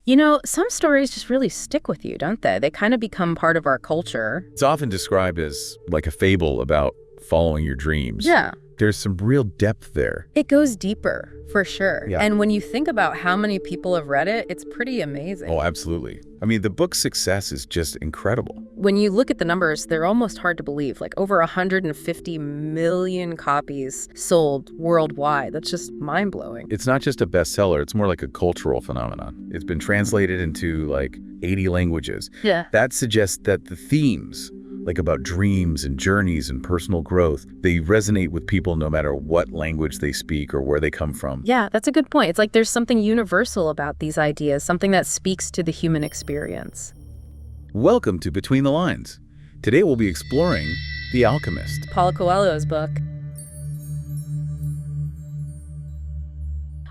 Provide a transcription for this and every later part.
You know, some stories just really stick with you, don't they? They kind of become part of our culture. It's often described as like a fable about following your dreams. Yeah. There's some real depth there. It goes deeper, for sure. Yeah. And when you think about how many people have read it, it's pretty amazing. Oh, absolutely. I mean, the book's success is just incredible. When you look at the numbers, they're almost hard to believe. Like over 150 million copies sold worldwide. That's just mind-blowing. It's not just a bestseller, it's more like a cultural phenomenon. It's been translated into like 80 languages. Yeah. That suggests that the themes, like about dreams and journeys and personal growth, they resonate with people no matter what language they speak or where they come from. Yeah, that's a good point. It's like there's something universal about these ideas, something that speaks to the human experience. Welcome to Between the Lines. Today we'll be exploring The Alchemist. Paulo Coelho's book.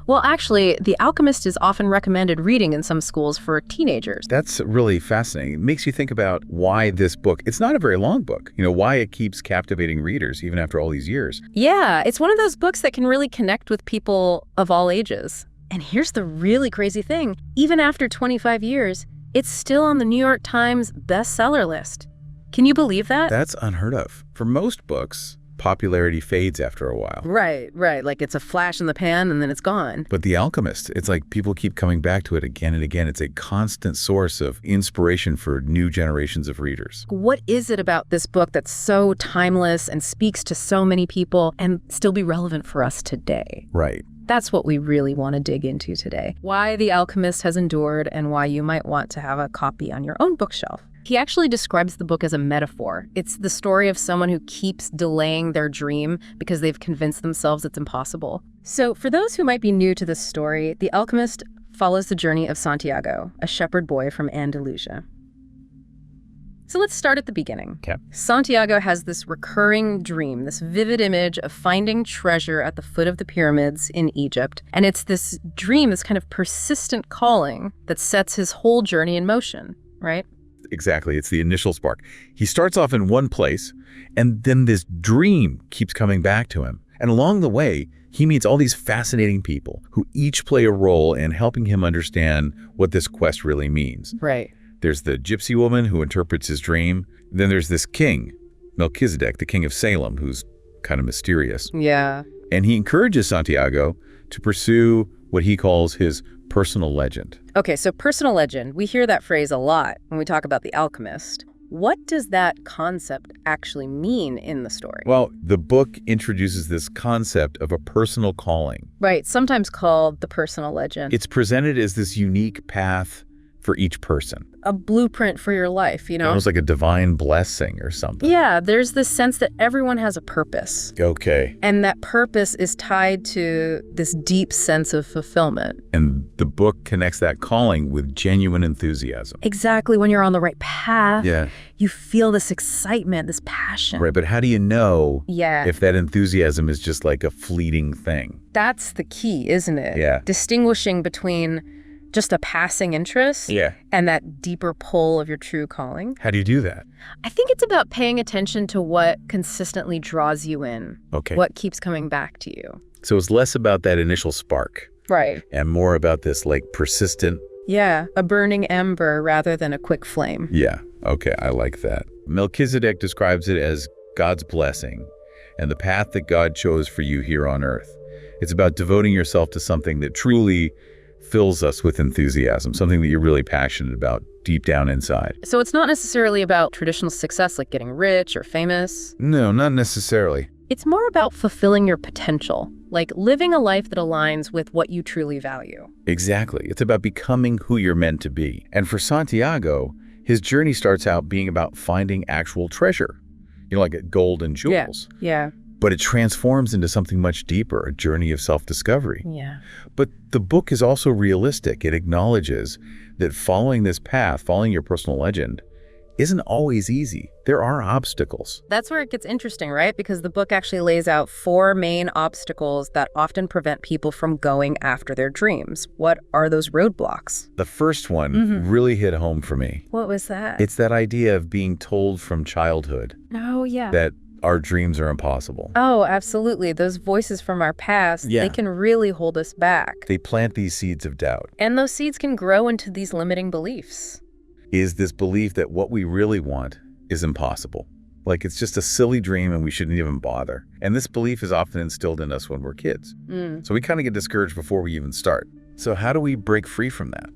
Well, actually, The Alchemist is often recommended reading in some schools for teenagers. That's really fascinating. It makes you think about why this book, it's not a very long book, why it keeps captivating readers even after all these years. Yeah, it's one of those books that can really connect with people of all ages. And here's the really crazy thing. Even after 25 years, it's still on the New York Times bestseller list. Can you believe that? That's unheard of. For most books, popularity fades after a while. Right. Like it's a flash in the pan and then it's gone. But The Alchemist, it's like people keep coming back to it again and again. It's a constant source of inspiration for new generations of readers. What is it about this book that's so timeless and speaks to so many people and still be relevant for us today? Right. That's what we really want to dig into today. Why The Alchemist has endured and why you might want to have a copy on your own bookshelf. He actually describes the book as a metaphor. It's the story of someone who keeps delaying their dream because they've convinced themselves it's impossible. So for those who might be new to this story, The Alchemist follows the journey of Santiago, a shepherd boy from Andalusia. So let's start at the beginning. Okay. Santiago has this recurring dream, this vivid image of finding treasure at the foot of the pyramids in Egypt. And it's this dream, this kind of persistent calling that sets his whole journey in motion, right? Exactly. It's the initial spark. He starts off in one place, and then this dream keeps coming back to him. And along the way, he meets all these fascinating people who each play a role in helping him understand what this quest really means. Right. There's the gypsy woman who interprets his dream. Then there's this king, Melchizedek, the king of Salem, who's kind of mysterious. Yeah. And he encourages Santiago to pursue what he calls his personal legend. Okay, so personal legend, we hear that phrase a lot when we talk about The Alchemist. What does that concept actually mean in the story? Well, the book introduces this concept of a personal calling. Right, sometimes called the personal legend. It's presented as this unique path for each person. A blueprint for your life, Almost like a divine blessing or something. Yeah, there's this sense that everyone has a purpose. Okay. And that purpose is tied to this deep sense of fulfillment. And the book connects that calling with genuine enthusiasm. Exactly, when you're on the right path, Yeah. you feel this excitement, this passion. Right, but how do you know if that enthusiasm is just like a fleeting thing? That's the key, isn't it? Yeah. Distinguishing between just a passing interest and that deeper pull of your true calling. How do you do that? I think it's about paying attention to what consistently draws you in. Okay. What keeps coming back to you. So it's less about that initial spark. Right. And more about this like persistent. Yeah, a burning ember rather than a quick flame. Yeah. Okay, I like that. Melchizedek describes it as God's blessing and the path that God chose for you here on earth. It's about devoting yourself to something that truly fills us with enthusiasm, something that you're really passionate about deep down inside. So it's not necessarily about traditional success like getting rich or famous. No, not necessarily. It's more about fulfilling your potential, like living a life that aligns with what you truly value. Exactly. It's about becoming who you're meant to be. And for Santiago, his journey starts out being about finding actual treasure, like gold and jewels. Yeah. But it transforms into something much deeper, a journey of self-discovery. Yeah. But the book is also realistic. It acknowledges that following this path, following your personal legend, isn't always easy. There are obstacles. That's where it gets interesting, right? Because the book actually lays out 4 main obstacles that often prevent people from going after their dreams. What are those roadblocks? The first one really hit home for me. What was that? It's that idea of being told from childhood Oh, yeah. that our dreams are impossible. Oh, absolutely. Those voices from our past, Yeah. they can really hold us back. They plant these seeds of doubt. And those seeds can grow into these limiting beliefs. Is this belief that what we really want is impossible. Like it's just a silly dream and we shouldn't even bother. And this belief is often instilled in us when we're kids. So we kind of get discouraged before we even start. So how do we break free from that?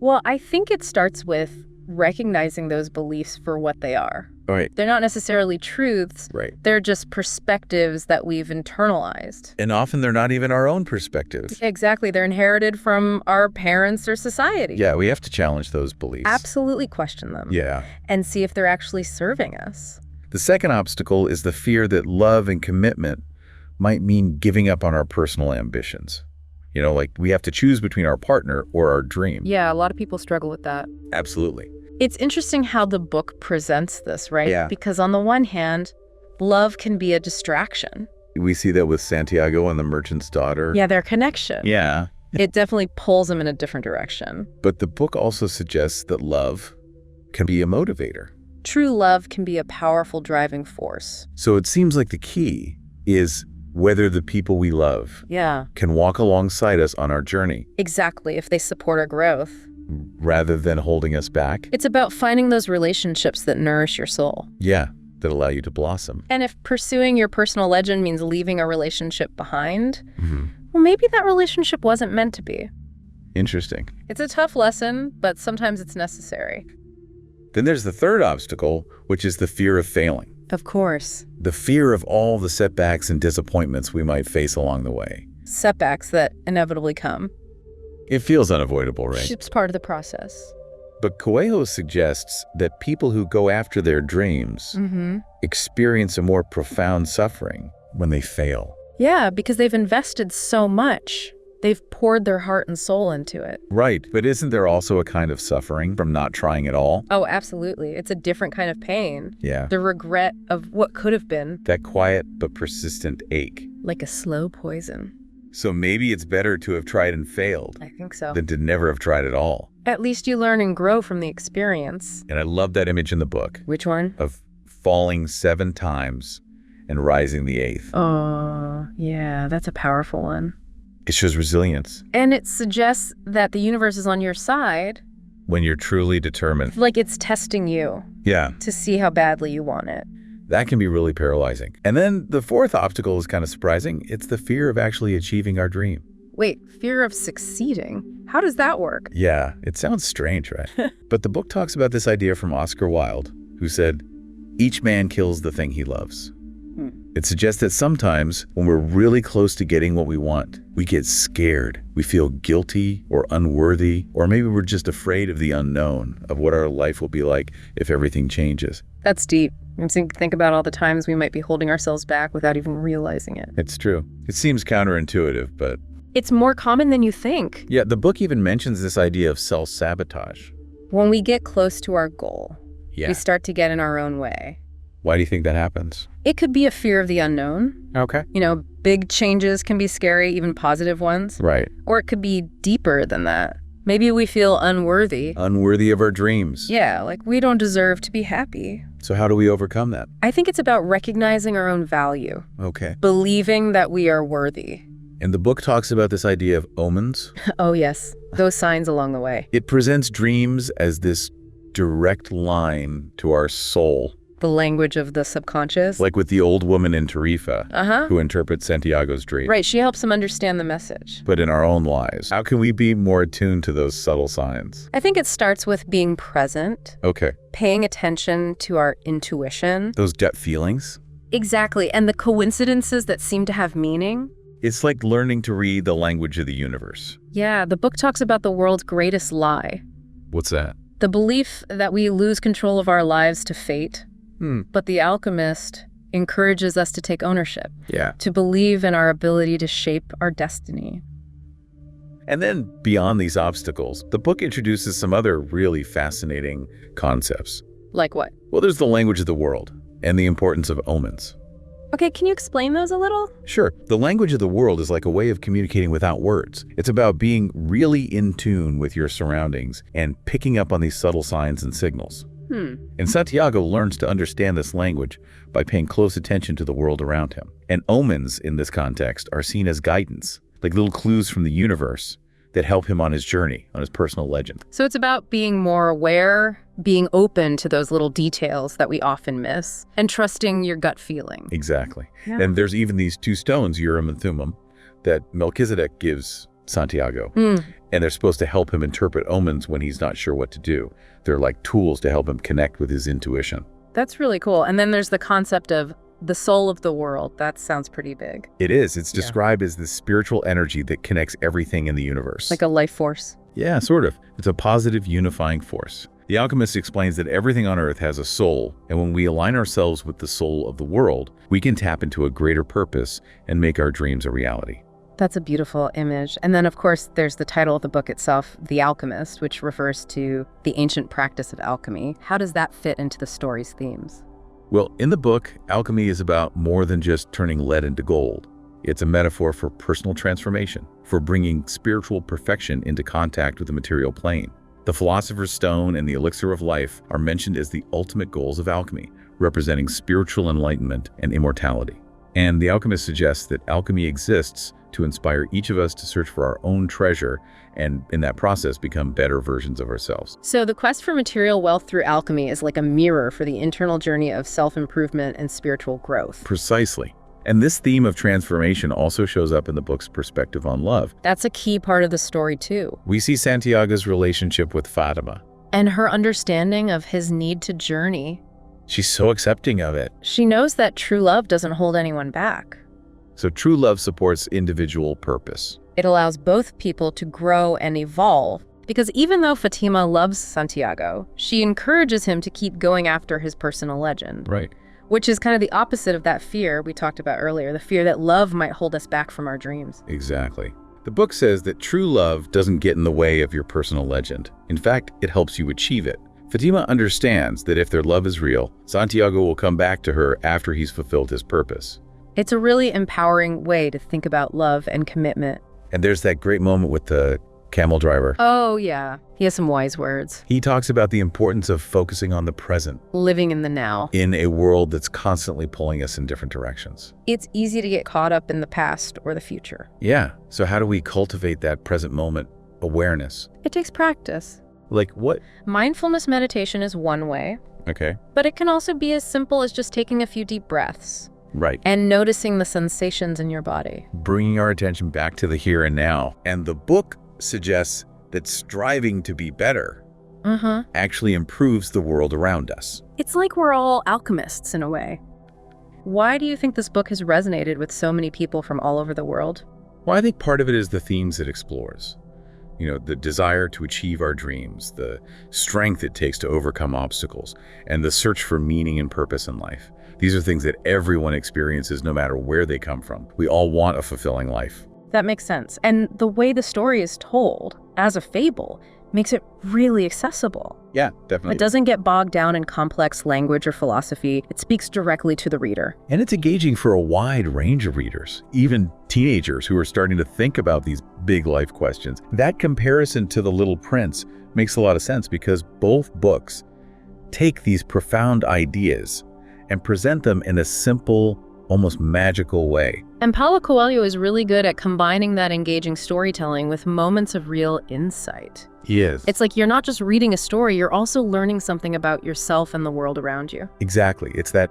Well, I think it starts with recognizing those beliefs for what they are. All right. They're not necessarily truths. Right. They're just perspectives that we've internalized. And often they're not even our own perspectives. Exactly. They're inherited from our parents or society. Yeah, we have to challenge those beliefs. Absolutely question them. Yeah. And see if they're actually serving us. The second obstacle is the fear that love and commitment might mean giving up on our personal ambitions. You know, like we have to choose between our partner or our dream. Yeah, a lot of people struggle with that. Absolutely. It's interesting how the book presents this, right? Yeah. Because on the one hand, love can be a distraction. We see that with Santiago and the merchant's daughter. Yeah, their connection. Yeah. It definitely pulls them in a different direction. But the book also suggests that love can be a motivator. True love can be a powerful driving force. So it seems like the key is whether the people we love Yeah, can walk alongside us on our journey exactly, if they support our growth. rather than holding us back. It's about finding those relationships that nourish your soul. Yeah, that allow you to blossom. And if pursuing your personal legend means leaving a relationship behind, well, maybe that relationship wasn't meant to be. Interesting. It's a tough lesson, but sometimes it's necessary. Then there's the third obstacle, which is the fear of failing. Of course. The fear of all the setbacks and disappointments we might face along the way. Setbacks that inevitably come. It feels unavoidable, right? It's part of the process. But Coelho suggests that people who go after their dreams experience a more profound suffering when they fail. Yeah, because they've invested so much. They've poured their heart and soul into it. Right, but isn't there also a kind of suffering from not trying at all? Oh, absolutely. It's a different kind of pain. Yeah. The regret of what could have been. That quiet but persistent ache. Like a slow poison. So maybe it's better to have tried and failed I think so. than to never have tried at all. At least you learn and grow from the experience. And I love that image in the book Which one? of falling 7 times and rising the 8th. Oh, yeah, that's a powerful one. It shows resilience And it suggests that the universe is on your side, when you're truly determined. like it's testing you Yeah, to see how badly you want it. that can be really paralyzing. And then the fourth obstacle is kind of surprising. It's the fear of actually achieving our dream. Wait, fear of succeeding? How does that work? Yeah, it sounds strange, right? But the book talks about this idea from Oscar Wilde, who said, "Each man kills the thing he loves." It suggests that sometimes when we're really close to getting what we want, we get scared. We feel guilty or unworthy, or maybe we're just afraid of the unknown, of what our life will be like if everything changes. That's deep. And think about all the times we might be holding ourselves back without even realizing it. It's true. It seems counterintuitive, but It's more common than you think. yeah, the book even mentions this idea of self-sabotage. When we get close to our goal, Yeah. we start to get in our own way. Why do you think that happens? It could be a fear of the unknown. Okay. You know, big changes can be scary, even positive ones. Right. Or it could be deeper than that. Maybe we feel unworthy. Unworthy of our dreams. Yeah, like we don't deserve to be happy. So how do we overcome that? I think it's about recognizing our own value, Okay. believing that we are worthy. And the book talks about this idea of omens. Oh, yes, those signs along the way. It presents dreams as this direct line to our soul, The language of the subconscious. like with the old woman in Tarifa, who interprets Santiago's dream. Right, she helps him understand the message. But in our own lives, how can we be more attuned to those subtle signs? I think it starts with being present, Okay. paying attention to our intuition. Those gut feelings? Exactly, and the coincidences that seem to have meaning. It's like learning to read the language of the universe. Yeah, the book talks about the world's greatest lie. What's that? The belief that we lose control of our lives to fate. But the Alchemist encourages us to take ownership, Yeah. to believe in our ability to shape our destiny. And then beyond these obstacles, the book introduces some other really fascinating concepts. Like what? Well, there's the language of the world and the importance of omens. Okay, can you explain those a little? Sure, the language of the world is like a way of communicating without words. It's about being really in tune with your surroundings and picking up on these subtle signs and signals. And Santiago learns to understand this language by paying close attention to the world around him. And omens in this context are seen as guidance, like little clues from the universe that help him on his journey, on his personal legend. So it's about being more aware, being open to those little details that we often miss, and trusting your gut feeling. Exactly. Yeah. And there's even these two stones, Urim and Thummim, that Melchizedek gives Santiago. And they're supposed to help him interpret omens when he's not sure what to do. They're like tools to help him connect with his intuition. That's really cool. And then there's the concept of the soul of the world. That sounds pretty big. It is. It's described as the spiritual energy that connects everything in the universe. Like a life force. Yeah, sort of. It's a positive unifying force. The Alchemist explains that everything on Earth has a soul, and when we align ourselves with the soul of the world, we can tap into a greater purpose and make our dreams a reality. That's a beautiful image. And then, of course, there's the title of the book itself, The Alchemist, which refers to the ancient practice of alchemy. How does that fit into the story's themes? Well, in the book, alchemy is about more than just turning lead into gold. It's a metaphor for personal transformation, for bringing spiritual perfection into contact with the material plane. The Philosopher's Stone and the Elixir of Life are mentioned as the ultimate goals of alchemy, representing spiritual enlightenment and immortality. And the Alchemist suggests that alchemy exists to inspire each of us to search for our own treasure and, in that process, become better versions of ourselves. So the quest for material wealth through alchemy is like a mirror for the internal journey of self-improvement and spiritual growth. Precisely. And this theme of transformation also shows up in the book's perspective on love. That's a key part of the story, too. We see Santiago's relationship with Fatima. And her understanding of his need to journey. She's so accepting of it. She knows that true love doesn't hold anyone back. So true love supports individual purpose. It allows both people to grow and evolve, because even though Fatima loves Santiago, she encourages him to keep going after his personal legend. Right. Which is kind of the opposite of that fear we talked about earlier, the fear that love might hold us back from our dreams. Exactly. The book says that true love doesn't get in the way of your personal legend. In fact, it helps you achieve it. Fatima understands that if their love is real, Santiago will come back to her after he's fulfilled his purpose. It's a really empowering way to think about love and commitment. And there's that great moment with the camel driver. Oh, yeah. He has some wise words. He talks about the importance of focusing on the present. Living in the now. In a world that's constantly pulling us in different directions. It's easy to get caught up in the past or the future. Yeah. So how do we cultivate that present moment awareness? It takes practice. Like what? Mindfulness meditation is one way. Okay. But it can also be as simple as just taking a few deep breaths. Right. And noticing the sensations in your body. Bringing our attention back to the here and now. And the book suggests that striving to be better actually improves the world around us. It's like we're all alchemists in a way. Why do you think this book has resonated with so many people from all over the world? Well, I think part of it is the themes it explores. You know, the desire to achieve our dreams, the strength it takes to overcome obstacles, and the search for meaning and purpose in life. These are things that everyone experiences no matter where they come from. We all want a fulfilling life. That makes sense. And the way the story is told, as a fable, makes it really accessible. Yeah, definitely. It doesn't get bogged down in complex language or philosophy. It speaks directly to the reader. And it's engaging for a wide range of readers, even teenagers who are starting to think about these big life questions. That comparison to The Little Prince makes a lot of sense because both books take these profound ideas and present them in a simple, almost magical way. And Paulo Coelho is really good at combining that engaging storytelling with moments of real insight. He is. It's like you're not just reading a story, you're also learning something about yourself and the world around you. Exactly. It's that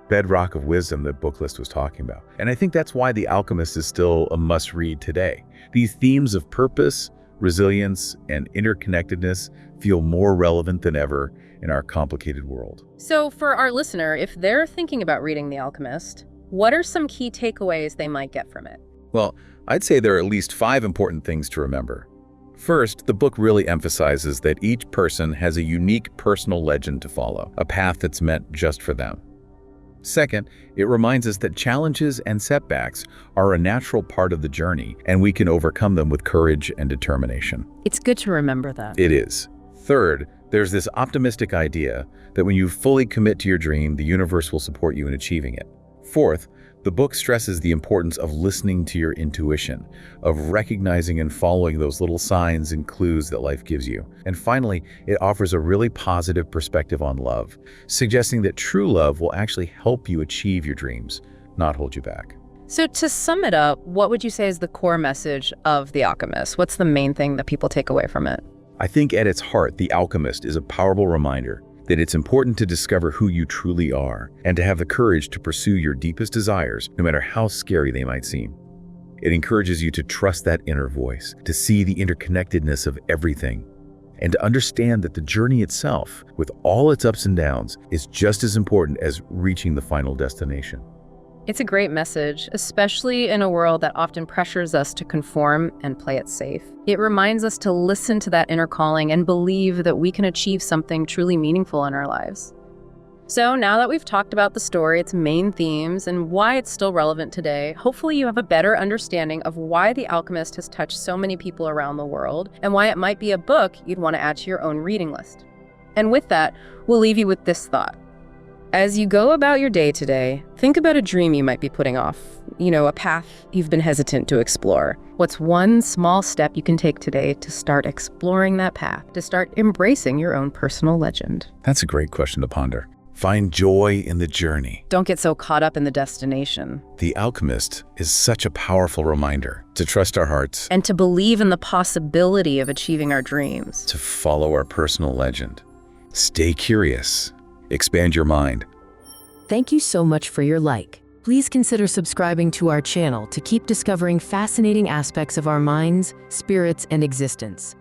bedrock of wisdom that Booklist was talking about. And I think that's why The Alchemist is still a must-read today. These themes of purpose, resilience, and interconnectedness feel more relevant than ever in our complicated world. So for our listener, if they're thinking about reading The Alchemist, what are some key takeaways they might get from it? Well, I'd say there are at least 5 important things to remember. First, the book really emphasizes that each person has a unique personal legend to follow, a path that's meant just for them. Second, it reminds us that challenges and setbacks are a natural part of the journey, and we can overcome them with courage and determination. It's good to remember that. It is. Third, there's this optimistic idea that when you fully commit to your dream, the universe will support you in achieving it. Fourth, The book stresses the importance of listening to your intuition, of recognizing and following those little signs and clues that life gives you. And finally, it offers a really positive perspective on love, suggesting that true love will actually help you achieve your dreams, not hold you back. So to sum it up, what would you say is the core message of The Alchemist? What's the main thing that people take away from it? I think at its heart, The Alchemist is a powerful reminder that it's important to discover who you truly are and to have the courage to pursue your deepest desires, no matter how scary they might seem. It encourages you to trust that inner voice, to see the interconnectedness of everything, and to understand that the journey itself, with all its ups and downs, is just as important as reaching the final destination. It's a great message, especially in a world that often pressures us to conform and play it safe. It reminds us to listen to that inner calling and believe that we can achieve something truly meaningful in our lives. So now that we've talked about the story, its main themes, and why it's still relevant today, hopefully you have a better understanding of why The Alchemist has touched so many people around the world and why it might be a book you'd want to add to your own reading list. And with that, we'll leave you with this thought. As you go about your day today, think about a dream you might be putting off, a path you've been hesitant to explore. What's one small step you can take today to start exploring that path, to start embracing your own personal legend? That's a great question to ponder. Find joy in the journey. Don't get so caught up in the destination. The Alchemist is such a powerful reminder to trust our hearts And to believe in the possibility of achieving our dreams. to follow our personal legend. Stay curious. Expand your mind. Thank you so much for your like. Please consider subscribing to our channel to keep discovering fascinating aspects of our minds, spirits, and existence.